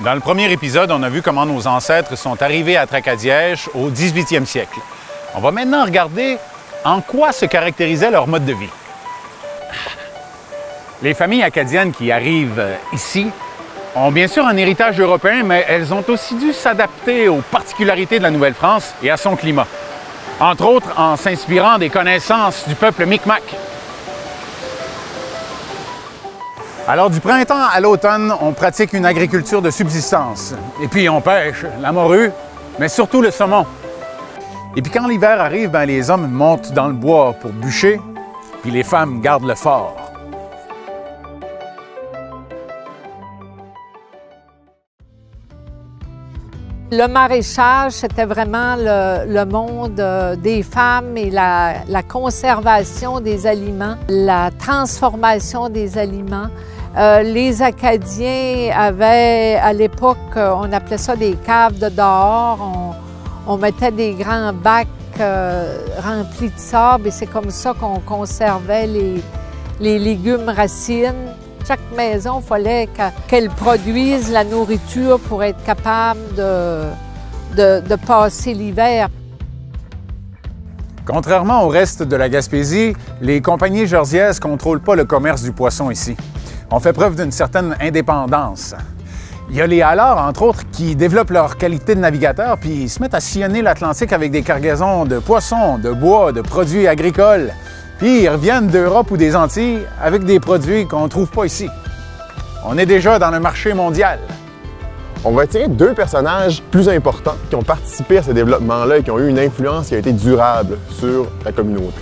Dans le premier épisode, on a vu comment nos ancêtres sont arrivés à Tracadie au 18e siècle. On va maintenant regarder en quoi se caractérisait leur mode de vie. Les familles acadiennes qui arrivent ici ont bien sûr un héritage européen, mais elles ont aussi dû s'adapter aux particularités de la Nouvelle-France et à son climat. Entre autres, en s'inspirant des connaissances du peuple Micmac. Alors, du printemps à l'automne, on pratique une agriculture de subsistance. Et puis, on pêche la morue, mais surtout le saumon. Et puis, quand l'hiver arrive, les hommes montent dans le bois pour bûcher, puis les femmes gardent le fort. Le maraîchage, c'était vraiment le monde des femmes et la conservation des aliments, la transformation des aliments. Les Acadiens avaient, à l'époque, on appelait ça des caves de dehors. On mettait des grands bacs remplis de sable et c'est comme ça qu'on conservait les légumes racines. Chaque maison, il fallait qu'elle produise la nourriture pour être capable de passer l'hiver. Contrairement au reste de la Gaspésie, les compagnies jerseyaises ne contrôlent pas le commerce du poisson ici. On fait preuve d'une certaine indépendance. Il y a les halards, entre autres, qui développent leur qualité de navigateur puis se mettent à sillonner l'Atlantique avec des cargaisons de poissons, de bois, de produits agricoles. Puis ils reviennent d'Europe ou des Antilles avec des produits qu'on ne trouve pas ici. On est déjà dans le marché mondial. On va tirer deux personnages plus importants qui ont participé à ce développement-là et qui ont eu une influence qui a été durable sur la communauté.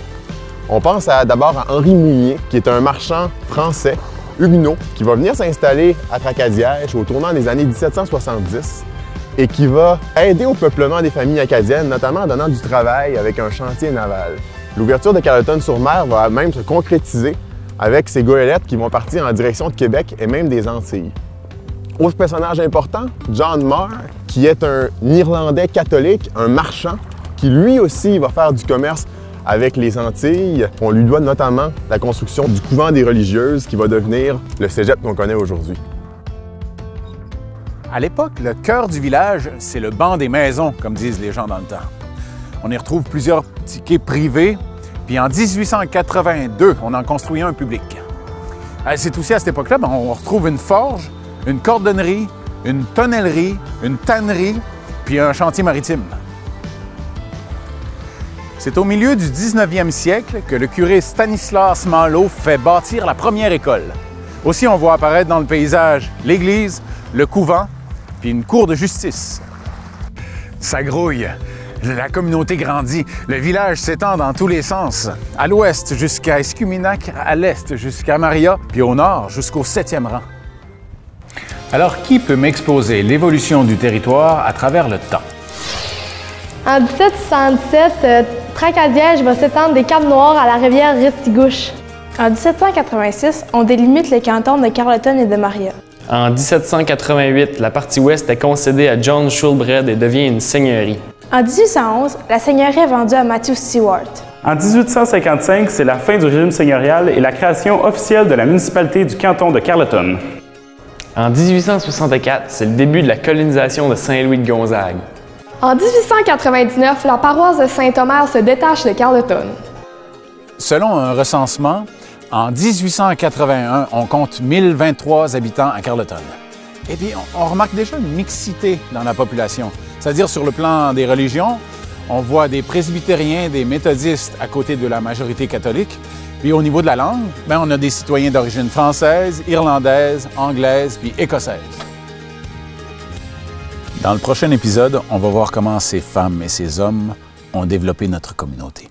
On pense d'abord à Henri Mouillier, qui est un marchand français, huguenot, qui va venir s'installer à Tracadie au tournant des années 1770 et qui va aider au peuplement des familles acadiennes, notamment en donnant du travail avec un chantier naval. L'ouverture de Carleton-sur-Mer va même se concrétiser avec ces goélettes qui vont partir en direction de Québec et même des Antilles. Autre personnage important, John Marr, qui est un Irlandais catholique, un marchand, qui lui aussi va faire du commerce avec les Antilles. On lui doit notamment la construction du couvent des religieuses qui va devenir le cégep qu'on connaît aujourd'hui. À l'époque, le cœur du village, c'est le banc des maisons, comme disent les gens dans le temps. On y retrouve plusieurs petits quais privés, puis en 1882, on en construit un public. C'est aussi à cette époque-là, on retrouve une forge, une cordonnerie, une tonnellerie, une tannerie, puis un chantier maritime. C'est au milieu du 19e siècle que le curé Stanislas Malo fait bâtir la première école. Aussi, on voit apparaître dans le paysage l'église, le couvent, puis une cour de justice. Ça grouille. La communauté grandit, le village s'étend dans tous les sens, à l'ouest jusqu'à Escuminac, à l'est jusqu'à Maria, puis au nord jusqu'au 7e rang. Alors, qui peut m'exposer l'évolution du territoire à travers le temps? En 1777, Tracadie va s'étendre des Caps-Noirs à la rivière Restigouche. En 1786, on délimite les cantons de Carleton et de Maria. En 1788, la partie ouest est concédée à John Shoolbred et devient une seigneurie. En 1811, la seigneurie est vendue à Matthew Stewart. En 1855, c'est la fin du régime seigneurial et la création officielle de la municipalité du canton de Carleton. En 1864, c'est le début de la colonisation de Saint-Louis-de-Gonzague. En 1899, la paroisse de Saint-Omer se détache de Carleton. Selon un recensement, en 1881, on compte 1023 habitants à Carleton. Et puis, on remarque déjà une mixité dans la population. C'est-à-dire, sur le plan des religions, on voit des presbytériens, des méthodistes à côté de la majorité catholique. Puis au niveau de la langue, on a des citoyens d'origine française, irlandaise, anglaise, puis écossaise. Dans le prochain épisode, on va voir comment ces femmes et ces hommes ont développé notre communauté.